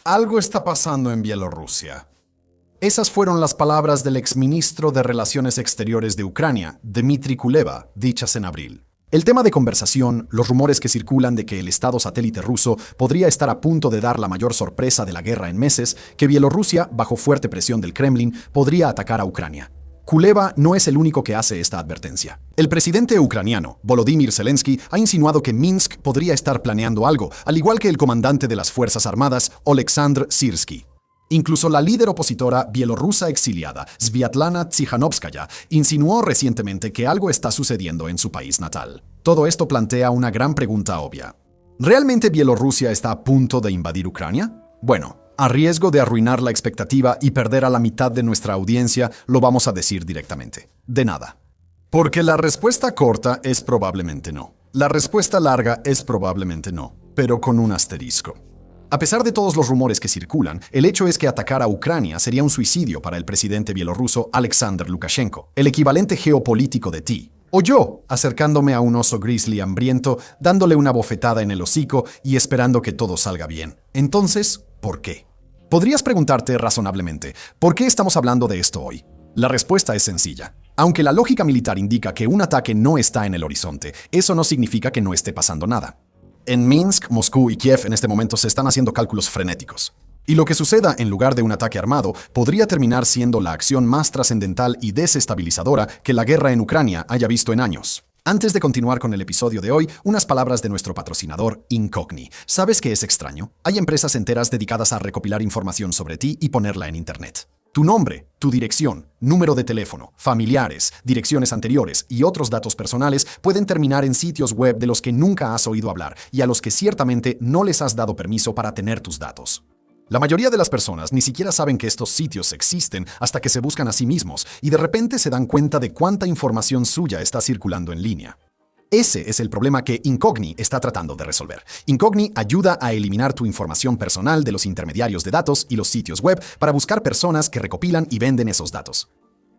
Algo está pasando en Bielorrusia. Esas fueron las palabras del exministro de Relaciones Exteriores de Ucrania, Dmitry Kuleba, dichas en abril. El tema de conversación, los rumores que circulan de que el estado satélite ruso podría estar a punto de dar la mayor sorpresa de la guerra en meses, que Bielorrusia, bajo fuerte presión del Kremlin, podría atacar a Ucrania. Kuleba no es el único que hace esta advertencia. El presidente ucraniano, Volodymyr Zelensky, ha insinuado que Minsk podría estar planeando algo, al igual que el comandante de las Fuerzas Armadas, Oleksandr Syrski. Incluso la líder opositora bielorrusa exiliada, Sviatlana Tsikhanouskaya, insinuó recientemente que algo está sucediendo en su país natal. Todo esto plantea una gran pregunta obvia. ¿Realmente Bielorrusia está a punto de invadir Ucrania? Bueno, a riesgo de arruinar la expectativa y perder a la mitad de nuestra audiencia, lo vamos a decir directamente. De nada. Porque la respuesta corta es probablemente no. La respuesta larga es probablemente no, pero con un asterisco. A pesar de todos los rumores que circulan, el hecho es que atacar a Ucrania sería un suicidio para el presidente bielorruso Alexander Lukashenko, el equivalente geopolítico de ti. O yo, acercándome a un oso grizzly hambriento, dándole una bofetada en el hocico y esperando que todo salga bien. Entonces, ¿por qué? Podrías preguntarte razonablemente, ¿por qué estamos hablando de esto hoy? La respuesta es sencilla. Aunque la lógica militar indica que un ataque no está en el horizonte, eso no significa que no esté pasando nada. En Minsk, Moscú y Kiev en este momento se están haciendo cálculos frenéticos. Y lo que suceda en lugar de un ataque armado podría terminar siendo la acción más trascendental y desestabilizadora que la guerra en Ucrania haya visto en años. Antes de continuar con el episodio de hoy, unas palabras de nuestro patrocinador, Incogni. ¿Sabes qué es extraño? Hay empresas enteras dedicadas a recopilar información sobre ti y ponerla en Internet. Tu nombre, tu dirección, número de teléfono, familiares, direcciones anteriores y otros datos personales pueden terminar en sitios web de los que nunca has oído hablar y a los que ciertamente no les has dado permiso para tener tus datos. La mayoría de las personas ni siquiera saben que estos sitios existen hasta que se buscan a sí mismos y de repente se dan cuenta de cuánta información suya está circulando en línea. Ese es el problema que Incogni está tratando de resolver. Incogni ayuda a eliminar tu información personal de los intermediarios de datos y los sitios web para buscar personas que recopilan y venden esos datos.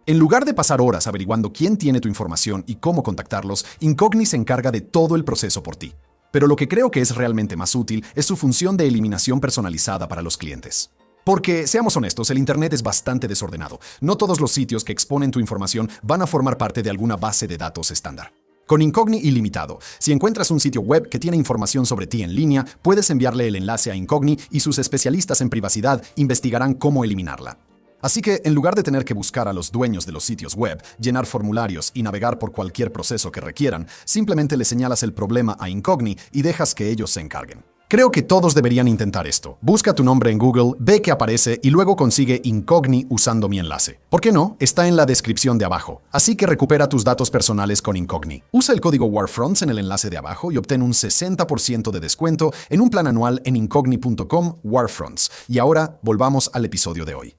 En lugar de pasar horas averiguando quién tiene tu información y cómo contactarlos, Incogni se encarga de todo el proceso por ti. Pero lo que creo que es realmente más útil es su función de eliminación personalizada para los clientes. Porque, seamos honestos, el Internet es bastante desordenado. No todos los sitios que exponen tu información van a formar parte de alguna base de datos estándar. Con Incogni Ilimitado, si encuentras un sitio web que tiene información sobre ti en línea, puedes enviarle el enlace a Incogni y sus especialistas en privacidad investigarán cómo eliminarla. Así que, en lugar de tener que buscar a los dueños de los sitios web, llenar formularios y navegar por cualquier proceso que requieran, simplemente le señalas el problema a Incogni y dejas que ellos se encarguen. Creo que todos deberían intentar esto. Busca tu nombre en Google, ve que aparece y luego consigue Incogni usando mi enlace. ¿Por qué no? Está en la descripción de abajo. Así que recupera tus datos personales con Incogni. Usa el código WARFRONTS en el enlace de abajo y obtén un 60% de descuento en un plan anual en incogni.com WARFRONTS. Y ahora volvamos al episodio de hoy.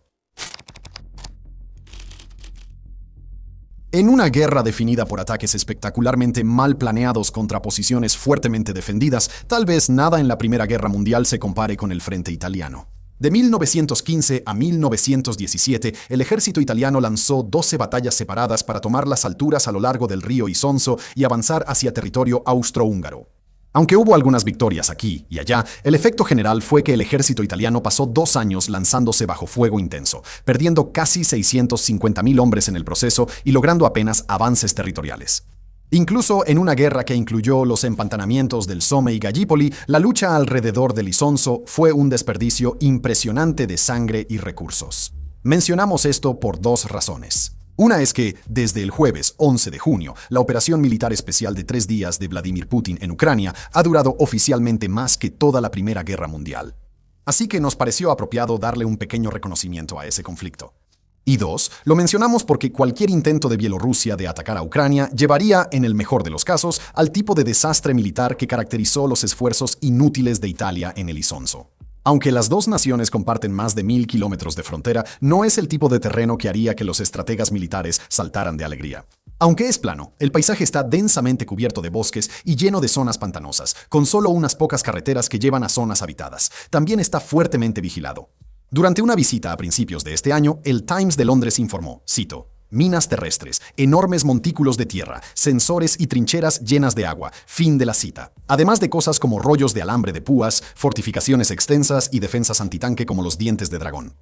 En una guerra definida por ataques espectacularmente mal planeados contra posiciones fuertemente defendidas, tal vez nada en la Primera Guerra Mundial se compare con el frente italiano. De 1915 a 1917, el ejército italiano lanzó 12 batallas separadas para tomar las alturas a lo largo del río Isonzo y avanzar hacia territorio austrohúngaro. Aunque hubo algunas victorias aquí y allá, el efecto general fue que el ejército italiano pasó 2 años lanzándose bajo fuego intenso, perdiendo casi 650.000 hombres en el proceso y logrando apenas avances territoriales. Incluso en una guerra que incluyó los empantanamientos del Somme y Gallipoli, la lucha alrededor del Isonzo fue un desperdicio impresionante de sangre y recursos. Mencionamos esto por 2 razones. Una es que, desde el jueves 11 de junio, la operación militar especial de 3 días de Vladimir Putin en Ucrania ha durado oficialmente más que toda la Primera Guerra Mundial. Así que nos pareció apropiado darle un pequeño reconocimiento a ese conflicto. Y 2, lo mencionamos porque cualquier intento de Bielorrusia de atacar a Ucrania llevaría, en el mejor de los casos, al tipo de desastre militar que caracterizó los esfuerzos inútiles de Italia en el Isonzo. Aunque las 2 naciones comparten más de 1000 kilómetros de frontera, no es el tipo de terreno que haría que los estrategas militares saltaran de alegría. Aunque es plano, el paisaje está densamente cubierto de bosques y lleno de zonas pantanosas, con solo unas pocas carreteras que llevan a zonas habitadas. También está fuertemente vigilado. Durante una visita a principios de este año, el Times de Londres informó, cito, minas terrestres, enormes montículos de tierra, sensores y trincheras llenas de agua. Fin de la cita. Además de cosas como rollos de alambre de púas, fortificaciones extensas y defensas antitanque como los dientes de dragón.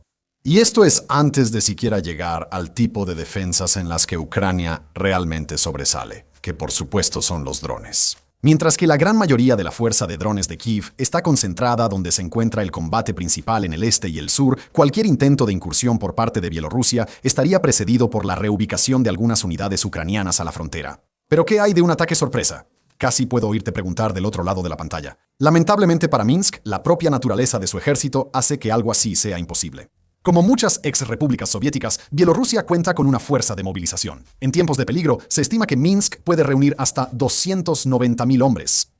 Y esto es antes de siquiera llegar al tipo de defensas en las que Ucrania realmente sobresale, que por supuesto son los drones. Mientras que la gran mayoría de la fuerza de drones de Kiev está concentrada donde se encuentra el combate principal en el este y el sur, cualquier intento de incursión por parte de Bielorrusia estaría precedido por la reubicación de algunas unidades ucranianas a la frontera. ¿Pero qué hay de un ataque sorpresa? Casi puedo oírte preguntar del otro lado de la pantalla. Lamentablemente para Minsk, la propia naturaleza de su ejército hace que algo así sea imposible. Como muchas ex-repúblicas soviéticas, Bielorrusia cuenta con una fuerza de movilización. En tiempos de peligro, se estima que Minsk puede reunir hasta 290.000 hombres.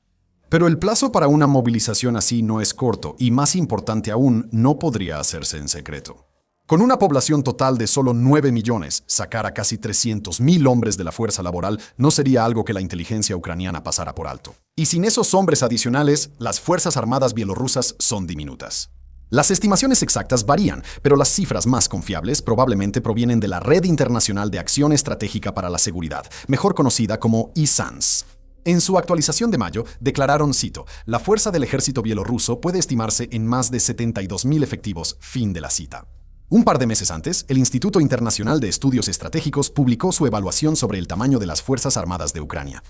Pero el plazo para una movilización así no es corto y, más importante aún, no podría hacerse en secreto. Con una población total de solo 9 millones, sacar a casi 300.000 hombres de la fuerza laboral no sería algo que la inteligencia ucraniana pasara por alto. Y sin esos hombres adicionales, las fuerzas armadas bielorrusas son diminutas. Las estimaciones exactas varían, pero las cifras más confiables probablemente provienen de la Red Internacional de Acción Estratégica para la Seguridad, mejor conocida como ISANS. En su actualización de mayo, declararon, cito, la fuerza del ejército bielorruso puede estimarse en más de 72.000 efectivos, fin de la cita. Un par de meses antes, el Instituto Internacional de Estudios Estratégicos publicó su evaluación sobre el tamaño de las Fuerzas Armadas de Ucrania.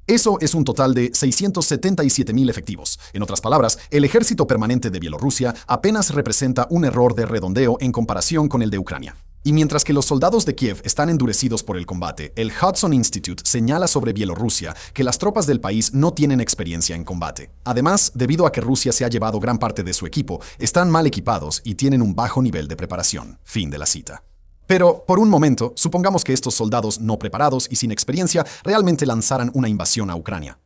Eso es un total de 677.000 efectivos. En otras palabras, el ejército permanente de Bielorrusia apenas representa un error de redondeo en comparación con el de Ucrania. Y mientras que los soldados de Kiev están endurecidos por el combate, el Hudson Institute señala sobre Bielorrusia que las tropas del país no tienen experiencia en combate. Además, debido a que Rusia se ha llevado gran parte de su equipo, están mal equipados y tienen un bajo nivel de preparación. Fin de la cita. Pero, por un momento, supongamos que estos soldados no preparados y sin experiencia realmente lanzaran una invasión a Ucrania.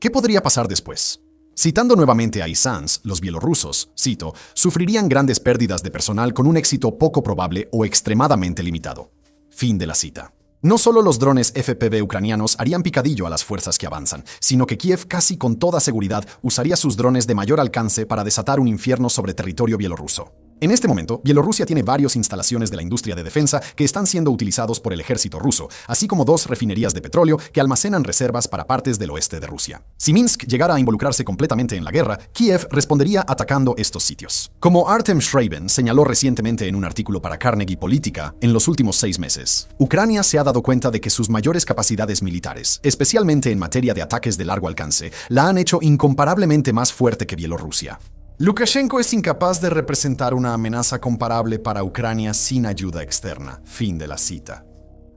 ¿Qué podría pasar después? Citando nuevamente a ISANS, los bielorrusos, cito, sufrirían grandes pérdidas de personal con un éxito poco probable o extremadamente limitado. Fin de la cita. No solo los drones FPV ucranianos harían picadillo a las fuerzas que avanzan, sino que Kiev casi con toda seguridad usaría sus drones de mayor alcance para desatar un infierno sobre territorio bielorruso. En este momento, Bielorrusia tiene varias instalaciones de la industria de defensa que están siendo utilizados por el ejército ruso, así como 2 refinerías de petróleo que almacenan reservas para partes del oeste de Rusia. Si Minsk llegara a involucrarse completamente en la guerra, Kiev respondería atacando estos sitios. Como Artem Schreiben señaló recientemente en un artículo para Carnegie Política, en los últimos 6 meses, Ucrania se ha dado cuenta de que sus mayores capacidades militares, especialmente en materia de ataques de largo alcance, la han hecho incomparablemente más fuerte que Bielorrusia. Lukashenko es incapaz de representar una amenaza comparable para Ucrania sin ayuda externa. Fin de la cita.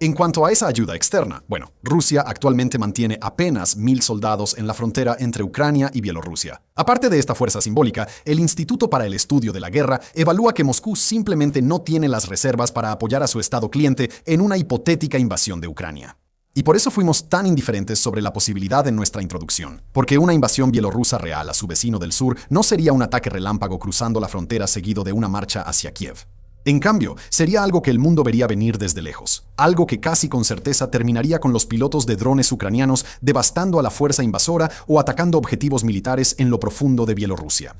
En cuanto a esa ayuda externa, Rusia actualmente mantiene apenas 1.000 soldados en la frontera entre Ucrania y Bielorrusia. Aparte de esta fuerza simbólica, el Instituto para el Estudio de la Guerra evalúa que Moscú simplemente no tiene las reservas para apoyar a su estado cliente en una hipotética invasión de Ucrania. Y por eso fuimos tan indiferentes sobre la posibilidad en nuestra introducción, porque una invasión bielorrusa real a su vecino del sur no sería un ataque relámpago cruzando la frontera seguido de una marcha hacia Kiev. En cambio, sería algo que el mundo vería venir desde lejos, algo que casi con certeza terminaría con los pilotos de drones ucranianos devastando a la fuerza invasora o atacando objetivos militares en lo profundo de Bielorrusia.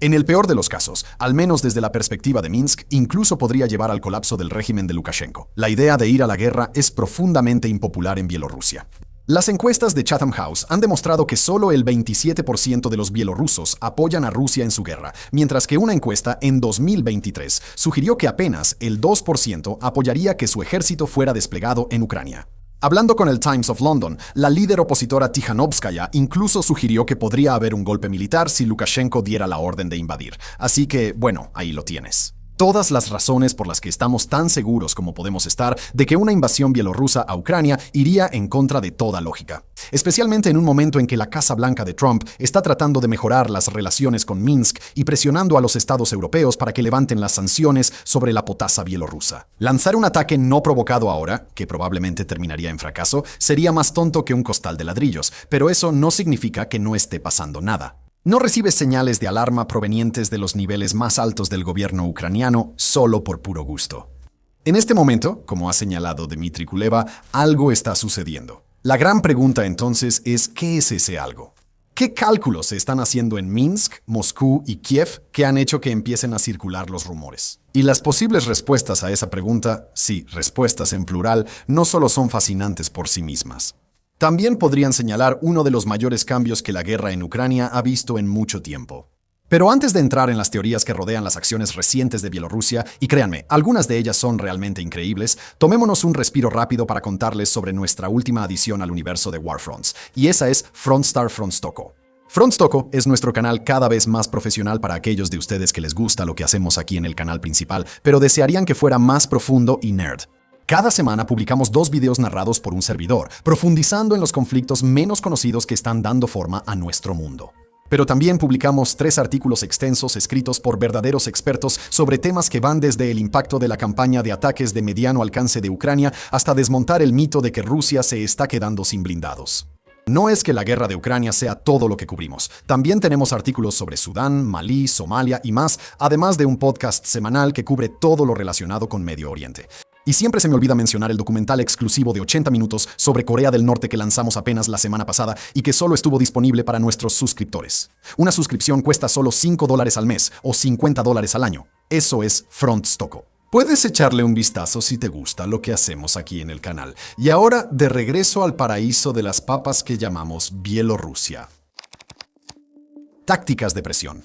En el peor de los casos, al menos desde la perspectiva de Minsk, incluso podría llevar al colapso del régimen de Lukashenko. La idea de ir a la guerra es profundamente impopular en Bielorrusia. Las encuestas de Chatham House han demostrado que solo el 27% de los bielorrusos apoyan a Rusia en su guerra, mientras que una encuesta en 2023 sugirió que apenas el 2% apoyaría que su ejército fuera desplegado en Ucrania. Hablando con el Times of London, la líder opositora Tikhanovskaya incluso sugirió que podría haber un golpe militar si Lukashenko diera la orden de invadir. Así que, ahí lo tienes. Todas las razones por las que estamos tan seguros como podemos estar de que una invasión bielorrusa a Ucrania iría en contra de toda lógica. Especialmente en un momento en que la Casa Blanca de Trump está tratando de mejorar las relaciones con Minsk y presionando a los estados europeos para que levanten las sanciones sobre la potasa bielorrusa. Lanzar un ataque no provocado ahora, que probablemente terminaría en fracaso, sería más tonto que un costal de ladrillos, pero eso no significa que no esté pasando nada. No recibes señales de alarma provenientes de los niveles más altos del gobierno ucraniano solo por puro gusto. En este momento, como ha señalado Dmitry Kuleba, algo está sucediendo. La gran pregunta entonces es, ¿qué es ese algo? ¿Qué cálculos se están haciendo en Minsk, Moscú y Kiev que han hecho que empiecen a circular los rumores? Y las posibles respuestas a esa pregunta, sí, respuestas en plural, no solo son fascinantes por sí mismas. También podrían señalar uno de los mayores cambios que la guerra en Ucrania ha visto en mucho tiempo. Pero antes de entrar en las teorías que rodean las acciones recientes de Bielorrusia, y créanme, algunas de ellas son realmente increíbles, tomémonos un respiro rápido para contarles sobre nuestra última adición al universo de Warfronts, y esa es Frontstar Frontstoko. Frontstoko es nuestro canal cada vez más profesional para aquellos de ustedes que les gusta lo que hacemos aquí en el canal principal, pero desearían que fuera más profundo y nerd. Cada semana publicamos 2 videos narrados por un servidor, profundizando en los conflictos menos conocidos que están dando forma a nuestro mundo. Pero también publicamos 3 artículos extensos escritos por verdaderos expertos sobre temas que van desde el impacto de la campaña de ataques de mediano alcance de Ucrania hasta desmontar el mito de que Rusia se está quedando sin blindados. No es que la guerra de Ucrania sea todo lo que cubrimos. También tenemos artículos sobre Sudán, Malí, Somalia y más, además de un podcast semanal que cubre todo lo relacionado con Medio Oriente. Y siempre se me olvida mencionar el documental exclusivo de 80 minutos sobre Corea del Norte que lanzamos apenas la semana pasada y que solo estuvo disponible para nuestros suscriptores. Una suscripción cuesta solo $5 al mes o $50 al año. Eso es Frontstoko. Puedes echarle un vistazo si te gusta lo que hacemos aquí en el canal. Y ahora, de regreso al paraíso de las papas que llamamos Bielorrusia. Tácticas de presión.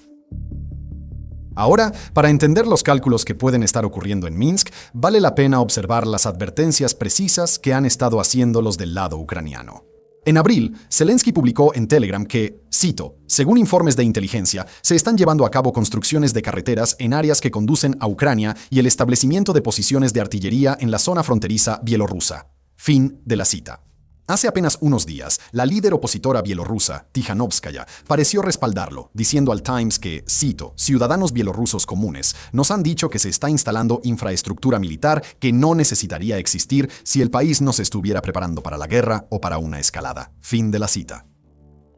Ahora, para entender los cálculos que pueden estar ocurriendo en Minsk, vale la pena observar las advertencias precisas que han estado haciendo los del lado ucraniano. En abril, Zelensky publicó en Telegram que, cito, según informes de inteligencia, se están llevando a cabo construcciones de carreteras en áreas que conducen a Ucrania y el establecimiento de posiciones de artillería en la zona fronteriza bielorrusa. Fin de la cita. Hace apenas unos días, la líder opositora bielorrusa, Tikhanovskaya, pareció respaldarlo, diciendo al Times que, cito, ciudadanos bielorrusos comunes nos han dicho que se está instalando infraestructura militar que no necesitaría existir si el país no se estuviera preparando para la guerra o para una escalada. Fin de la cita.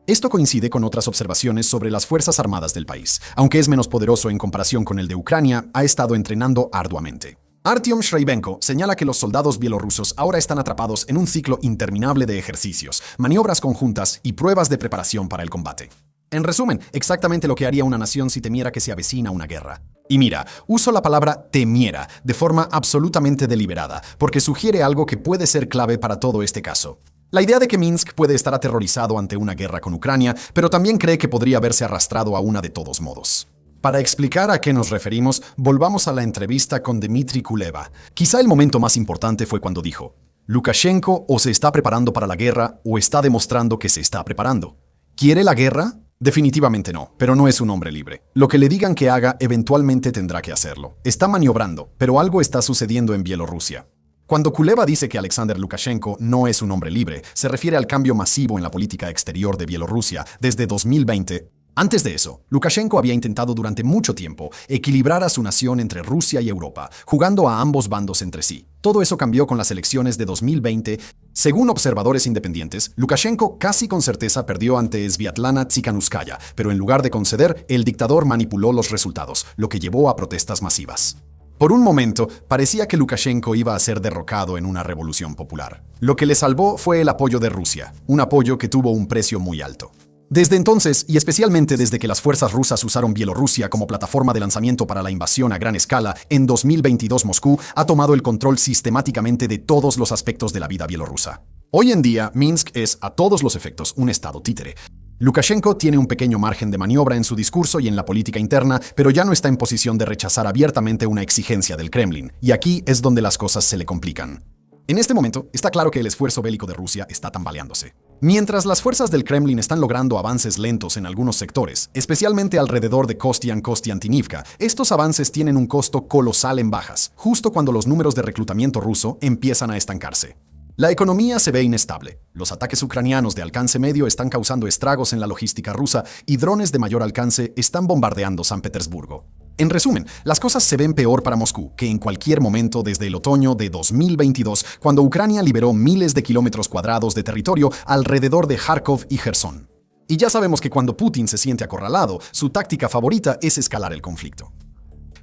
Esto coincide con otras observaciones sobre las Fuerzas Armadas del país. Aunque es menos poderoso en comparación con el de Ucrania, ha estado entrenando arduamente. Artyom Shreibenko señala que los soldados bielorrusos ahora están atrapados en un ciclo interminable de ejercicios, maniobras conjuntas y pruebas de preparación para el combate. En resumen, exactamente lo que haría una nación si temiera que se avecina una guerra. Y mira, uso la palabra temiera de forma absolutamente deliberada, porque sugiere algo que puede ser clave para todo este caso. La idea de que Minsk puede estar aterrorizado ante una guerra con Ucrania, pero también cree que podría haberse arrastrado a una de todos modos. Para explicar a qué nos referimos, volvamos a la entrevista con Dmitry Kuleba. Quizá el momento más importante fue cuando dijo, Lukashenko o se está preparando para la guerra o está demostrando que se está preparando. ¿Quiere la guerra? Definitivamente no, pero no es un hombre libre. Lo que le digan que haga, eventualmente tendrá que hacerlo. Está maniobrando, pero algo está sucediendo en Bielorrusia. Cuando Kuleba dice que Alexander Lukashenko no es un hombre libre, se refiere al cambio masivo en la política exterior de Bielorrusia desde 2020. Antes de eso, Lukashenko había intentado durante mucho tiempo equilibrar a su nación entre Rusia y Europa, jugando a ambos bandos entre sí. Todo eso cambió con las elecciones de 2020. Según observadores independientes, Lukashenko casi con certeza perdió ante Sviatlana Tsikhanouskaya, pero en lugar de conceder, el dictador manipuló los resultados, lo que llevó a protestas masivas. Por un momento, parecía que Lukashenko iba a ser derrocado en una revolución popular. Lo que le salvó fue el apoyo de Rusia, un apoyo que tuvo un precio muy alto. Desde entonces, y especialmente desde que las fuerzas rusas usaron Bielorrusia como plataforma de lanzamiento para la invasión a gran escala, en 2022 Moscú ha tomado el control sistemáticamente de todos los aspectos de la vida bielorrusa. Hoy en día, Minsk es, a todos los efectos, un estado títere. Lukashenko tiene un pequeño margen de maniobra en su discurso y en la política interna, pero ya no está en posición de rechazar abiertamente una exigencia del Kremlin, y aquí es donde las cosas se le complican. En este momento, está claro que el esfuerzo bélico de Rusia está tambaleándose. Mientras las fuerzas del Kremlin están logrando avances lentos en algunos sectores, especialmente alrededor de Kostianivka, estos avances tienen un costo colosal en bajas, justo cuando los números de reclutamiento ruso empiezan a estancarse. La economía se ve inestable. Los ataques ucranianos de alcance medio están causando estragos en la logística rusa y drones de mayor alcance están bombardeando San Petersburgo. En resumen, las cosas se ven peor para Moscú que en cualquier momento desde el otoño de 2022, cuando Ucrania liberó miles de kilómetros cuadrados de territorio alrededor de Kharkov y Gerson. Y ya sabemos que cuando Putin se siente acorralado, su táctica favorita es escalar el conflicto.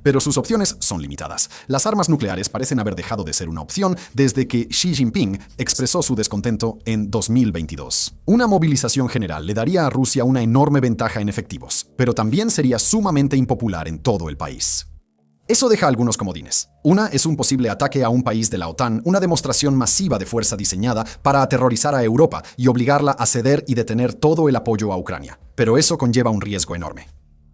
Pero sus opciones son limitadas. Las armas nucleares parecen haber dejado de ser una opción desde que Xi Jinping expresó su descontento en 2022. Una movilización general le daría a Rusia una enorme ventaja en efectivos, pero también sería sumamente impopular en todo el país. Eso deja algunos comodines. Una es un posible ataque a un país de la OTAN, una demostración masiva de fuerza diseñada para aterrorizar a Europa y obligarla a ceder y detener todo el apoyo a Ucrania. Pero eso conlleva un riesgo enorme.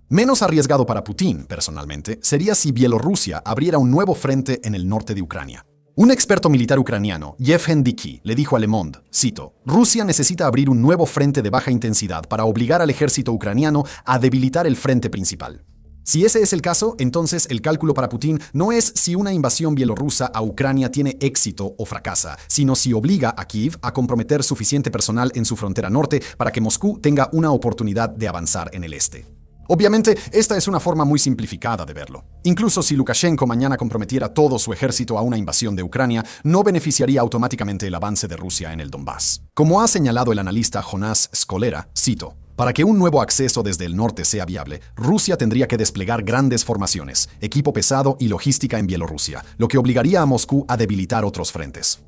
Menos arriesgado para Putin, personalmente, sería si Bielorrusia abriera un nuevo frente en el norte de Ucrania. Un experto militar ucraniano, Yevhen Diki, le dijo a Le Monde, cito, «Rusia necesita abrir un nuevo frente de baja intensidad para obligar al ejército ucraniano a debilitar el frente principal». Si ese es el caso, entonces el cálculo para Putin no es si una invasión bielorrusa a Ucrania tiene éxito o fracasa, sino si obliga a Kiev a comprometer suficiente personal en su frontera norte para que Moscú tenga una oportunidad de avanzar en el este. Obviamente, esta es una forma muy simplificada de verlo. Incluso si Lukashenko mañana comprometiera todo su ejército a una invasión de Ucrania, no beneficiaría automáticamente el avance de Rusia en el Donbass. Como ha señalado el analista Jonas Skolera, cito, «Para que un nuevo acceso desde el norte sea viable, Rusia tendría que desplegar grandes formaciones, equipo pesado y logística en Bielorrusia, lo que obligaría a Moscú a debilitar otros frentes».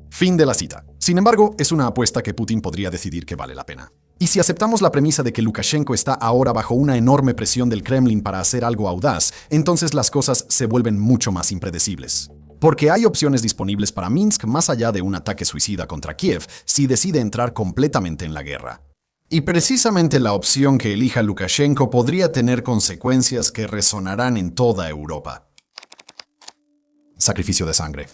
Fin de la cita. Sin embargo, es una apuesta que Putin podría decidir que vale la pena. Y si aceptamos la premisa de que Lukashenko está ahora bajo una enorme presión del Kremlin para hacer algo audaz, entonces las cosas se vuelven mucho más impredecibles. Porque hay opciones disponibles para Minsk más allá de un ataque suicida contra Kiev si decide entrar completamente en la guerra. Y precisamente la opción que elija Lukashenko podría tener consecuencias que resonarán en toda Europa. Sacrificio de sangre.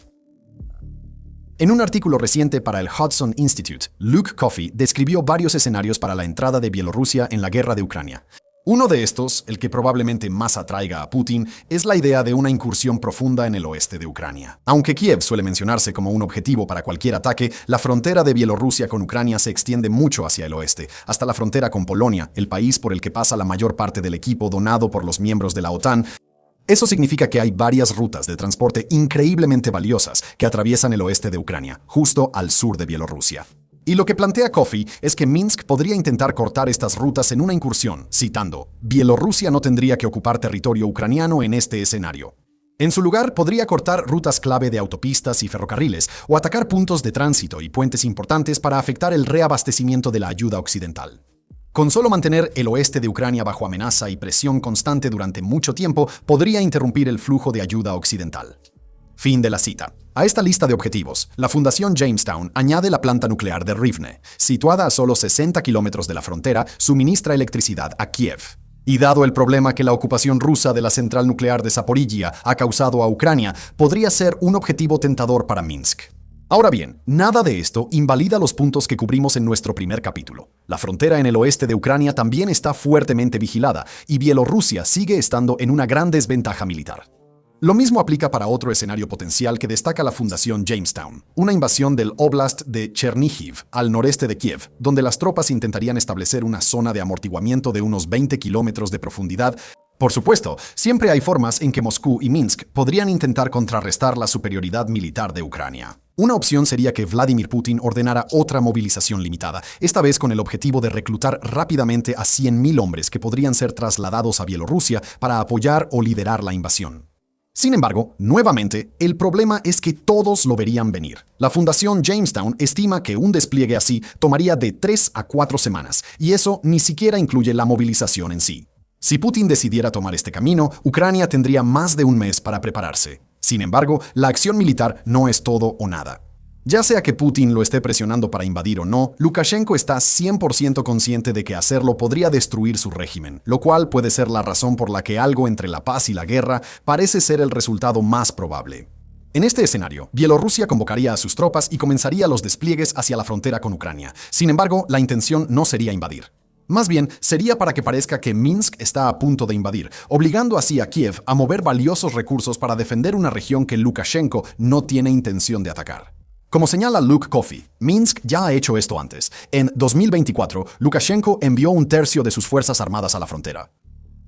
En un artículo reciente para el Hudson Institute, Luke Coffey describió varios escenarios para la entrada de Bielorrusia en la guerra de Ucrania. Uno de estos, el que probablemente más atraiga a Putin, es la idea de una incursión profunda en el oeste de Ucrania. Aunque Kiev suele mencionarse como un objetivo para cualquier ataque, la frontera de Bielorrusia con Ucrania se extiende mucho hacia el oeste, hasta la frontera con Polonia, el país por el que pasa la mayor parte del equipo donado por los miembros de la OTAN. Eso significa que hay varias rutas de transporte increíblemente valiosas que atraviesan el oeste de Ucrania, justo al sur de Bielorrusia. Y lo que plantea Coffey es que Minsk podría intentar cortar estas rutas en una incursión, citando, «Bielorrusia no tendría que ocupar territorio ucraniano en este escenario». En su lugar, podría cortar rutas clave de autopistas y ferrocarriles o atacar puntos de tránsito y puentes importantes para afectar el reabastecimiento de la ayuda occidental. Con solo mantener el oeste de Ucrania bajo amenaza y presión constante durante mucho tiempo, podría interrumpir el flujo de ayuda occidental. Fin de la cita. A esta lista de objetivos, la Fundación Jamestown añade la planta nuclear de Rivne, situada a solo 60 kilómetros de la frontera, suministra electricidad a Kiev. Y dado el problema que la ocupación rusa de la central nuclear de Zaporizhia ha causado a Ucrania, podría ser un objetivo tentador para Minsk. Ahora bien, nada de esto invalida los puntos que cubrimos en nuestro primer capítulo. La frontera en el oeste de Ucrania también está fuertemente vigilada y Bielorrusia sigue estando en una gran desventaja militar. Lo mismo aplica para otro escenario potencial que destaca la Fundación Jamestown, una invasión del Oblast de Chernihiv, al noreste de Kiev, donde las tropas intentarían establecer una zona de amortiguamiento de unos 20 kilómetros de profundidad. Por supuesto, siempre hay formas en que Moscú y Minsk podrían intentar contrarrestar la superioridad militar de Ucrania. Una opción sería que Vladimir Putin ordenara otra movilización limitada, esta vez con el objetivo de reclutar rápidamente a 100.000 hombres que podrían ser trasladados a Bielorrusia para apoyar o liderar la invasión. Sin embargo, nuevamente, el problema es que todos lo verían venir. La Fundación Jamestown estima que un despliegue así tomaría de 3 a 4 semanas, y eso ni siquiera incluye la movilización en sí. Si Putin decidiera tomar este camino, Ucrania tendría más de un mes para prepararse. Sin embargo, la acción militar no es todo o nada. Ya sea que Putin lo esté presionando para invadir o no, Lukashenko está 100% consciente de que hacerlo podría destruir su régimen, lo cual puede ser la razón por la que algo entre la paz y la guerra parece ser el resultado más probable. En este escenario, Bielorrusia convocaría a sus tropas y comenzaría los despliegues hacia la frontera con Ucrania. Sin embargo, la intención no sería invadir. Más bien, sería para que parezca que Minsk está a punto de invadir, obligando así a Kiev a mover valiosos recursos para defender una región que Lukashenko no tiene intención de atacar. Como señala Luke Coffey, Minsk ya ha hecho esto antes. En 2024, Lukashenko envió un tercio de sus fuerzas armadas a la frontera.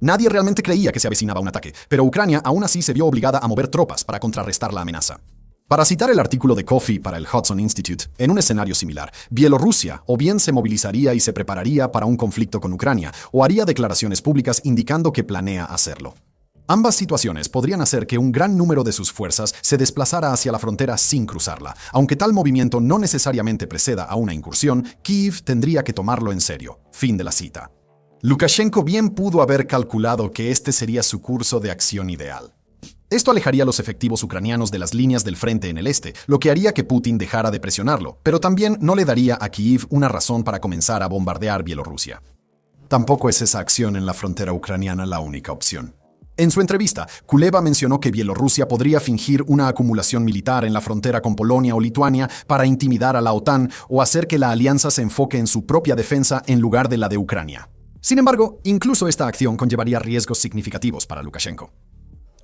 Nadie realmente creía que se avecinaba un ataque, pero Ucrania aún así se vio obligada a mover tropas para contrarrestar la amenaza. Para citar el artículo de Coffey para el Hudson Institute, en un escenario similar, Bielorrusia o bien se movilizaría y se prepararía para un conflicto con Ucrania, o haría declaraciones públicas indicando que planea hacerlo. Ambas situaciones podrían hacer que un gran número de sus fuerzas se desplazara hacia la frontera sin cruzarla. Aunque tal movimiento no necesariamente preceda a una incursión, Kiev tendría que tomarlo en serio. Fin de la cita. Lukashenko bien pudo haber calculado que este sería su curso de acción ideal. Esto alejaría a los efectivos ucranianos de las líneas del frente en el este, lo que haría que Putin dejara de presionarlo, pero también no le daría a Kiev una razón para comenzar a bombardear Bielorrusia. Tampoco es esa acción en la frontera ucraniana la única opción. En su entrevista, Kuleba mencionó que Bielorrusia podría fingir una acumulación militar en la frontera con Polonia o Lituania para intimidar a la OTAN o hacer que la alianza se enfoque en su propia defensa en lugar de la de Ucrania. Sin embargo, incluso esta acción conllevaría riesgos significativos para Lukashenko.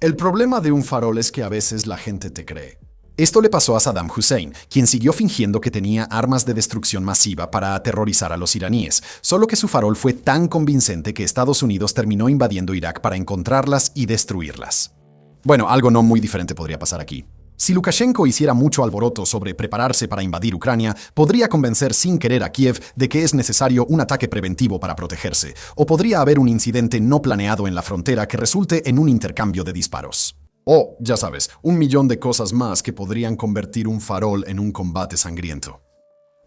El problema de un farol es que a veces la gente te cree. Esto le pasó a Saddam Hussein, quien siguió fingiendo que tenía armas de destrucción masiva para aterrorizar a los iraníes, solo que su farol fue tan convincente que Estados Unidos terminó invadiendo Irak para encontrarlas y destruirlas. Bueno, algo no muy diferente podría pasar aquí. Si Lukashenko hiciera mucho alboroto sobre prepararse para invadir Ucrania, podría convencer sin querer a Kiev de que es necesario un ataque preventivo para protegerse, o podría haber un incidente no planeado en la frontera que resulte en un intercambio de disparos. O, ya sabes, 1.000.000 de cosas más que podrían convertir un farol en un combate sangriento.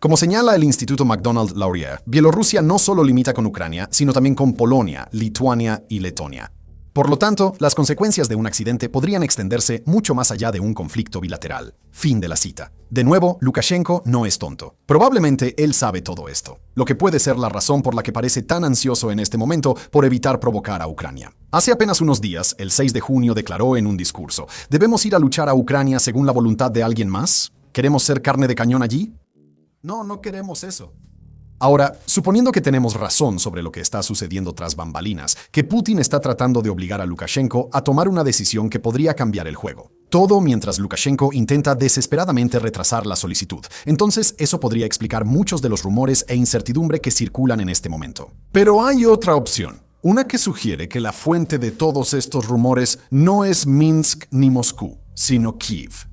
Como señala el Instituto Macdonald-Laurier, Bielorrusia no solo limita con Ucrania, sino también con Polonia, Lituania y Letonia. Por lo tanto, las consecuencias de un accidente podrían extenderse mucho más allá de un conflicto bilateral. Fin de la cita. De nuevo, Lukashenko no es tonto. Probablemente él sabe todo esto, lo que puede ser la razón por la que parece tan ansioso en este momento por evitar provocar a Ucrania. Hace apenas unos días, el 6 de junio declaró en un discurso: ¿debemos ir a luchar a Ucrania según la voluntad de alguien más? ¿Queremos ser carne de cañón allí? No queremos eso. Ahora, suponiendo que tenemos razón sobre lo que está sucediendo tras bambalinas, que Putin está tratando de obligar a Lukashenko a tomar una decisión que podría cambiar el juego. Todo mientras Lukashenko intenta desesperadamente retrasar la solicitud. Entonces, eso podría explicar muchos de los rumores e incertidumbre que circulan en este momento. Pero hay otra opción. Una que sugiere que la fuente de todos estos rumores no es Minsk ni Moscú, sino Kiev.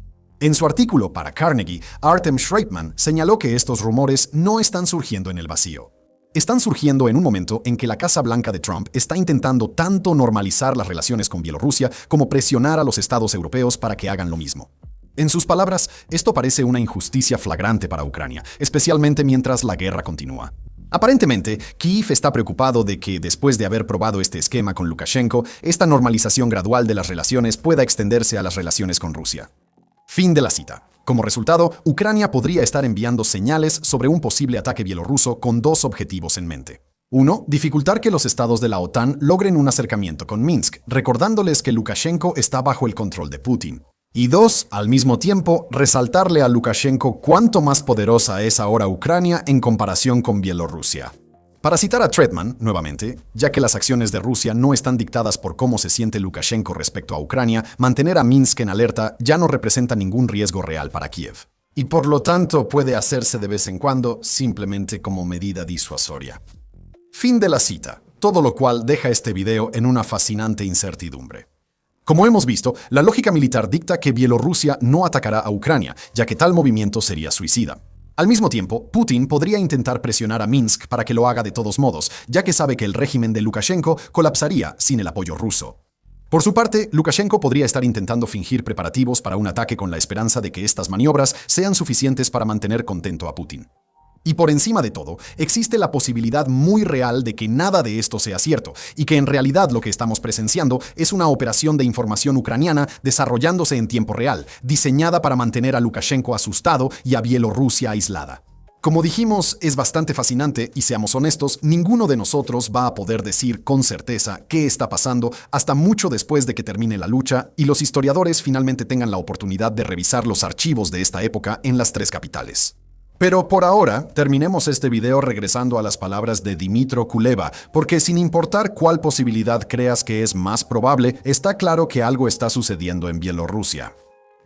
En su artículo para Carnegie, Artem Schreitman señaló que estos rumores no están surgiendo en el vacío. Están surgiendo en un momento en que la Casa Blanca de Trump está intentando tanto normalizar las relaciones con Bielorrusia como presionar a los estados europeos para que hagan lo mismo. En sus palabras, esto parece una injusticia flagrante para Ucrania, especialmente mientras la guerra continúa. Aparentemente, Kiev está preocupado de que, después de haber probado este esquema con Lukashenko, esta normalización gradual de las relaciones pueda extenderse a las relaciones con Rusia. Fin de la cita. Como resultado, Ucrania podría estar enviando señales sobre un posible ataque bielorruso con dos objetivos en mente. 1. Dificultar que los estados de la OTAN logren un acercamiento con Minsk, recordándoles que Lukashenko está bajo el control de Putin. Y 2. Al mismo tiempo, resaltarle a Lukashenko cuánto más poderosa es ahora Ucrania en comparación con Bielorrusia. Para citar a Treitman, nuevamente, ya que las acciones de Rusia no están dictadas por cómo se siente Lukashenko respecto a Ucrania, mantener a Minsk en alerta ya no representa ningún riesgo real para Kiev. Y por lo tanto puede hacerse de vez en cuando simplemente como medida disuasoria. Fin de la cita, todo lo cual deja este video en una fascinante incertidumbre. Como hemos visto, la lógica militar dicta que Bielorrusia no atacará a Ucrania, ya que tal movimiento sería suicida. Al mismo tiempo, Putin podría intentar presionar a Minsk para que lo haga de todos modos, ya que sabe que el régimen de Lukashenko colapsaría sin el apoyo ruso. Por su parte, Lukashenko podría estar intentando fingir preparativos para un ataque con la esperanza de que estas maniobras sean suficientes para mantener contento a Putin. Y por encima de todo, existe la posibilidad muy real de que nada de esto sea cierto, y que en realidad lo que estamos presenciando es una operación de información ucraniana desarrollándose en tiempo real, diseñada para mantener a Lukashenko asustado y a Bielorrusia aislada. Como dijimos, es bastante fascinante y, seamos honestos, ninguno de nosotros va a poder decir con certeza qué está pasando hasta mucho después de que termine la lucha y los historiadores finalmente tengan la oportunidad de revisar los archivos de esta época en las tres capitales. Pero por ahora, terminemos este video regresando a las palabras de Dmytro Kuleba, porque sin importar cuál posibilidad creas que es más probable, está claro que algo está sucediendo en Bielorrusia.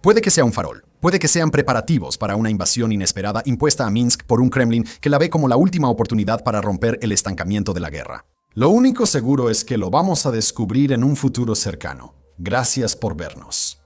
Puede que sea un farol, puede que sean preparativos para una invasión inesperada impuesta a Minsk por un Kremlin que la ve como la última oportunidad para romper el estancamiento de la guerra. Lo único seguro es que lo vamos a descubrir en un futuro cercano. Gracias por vernos.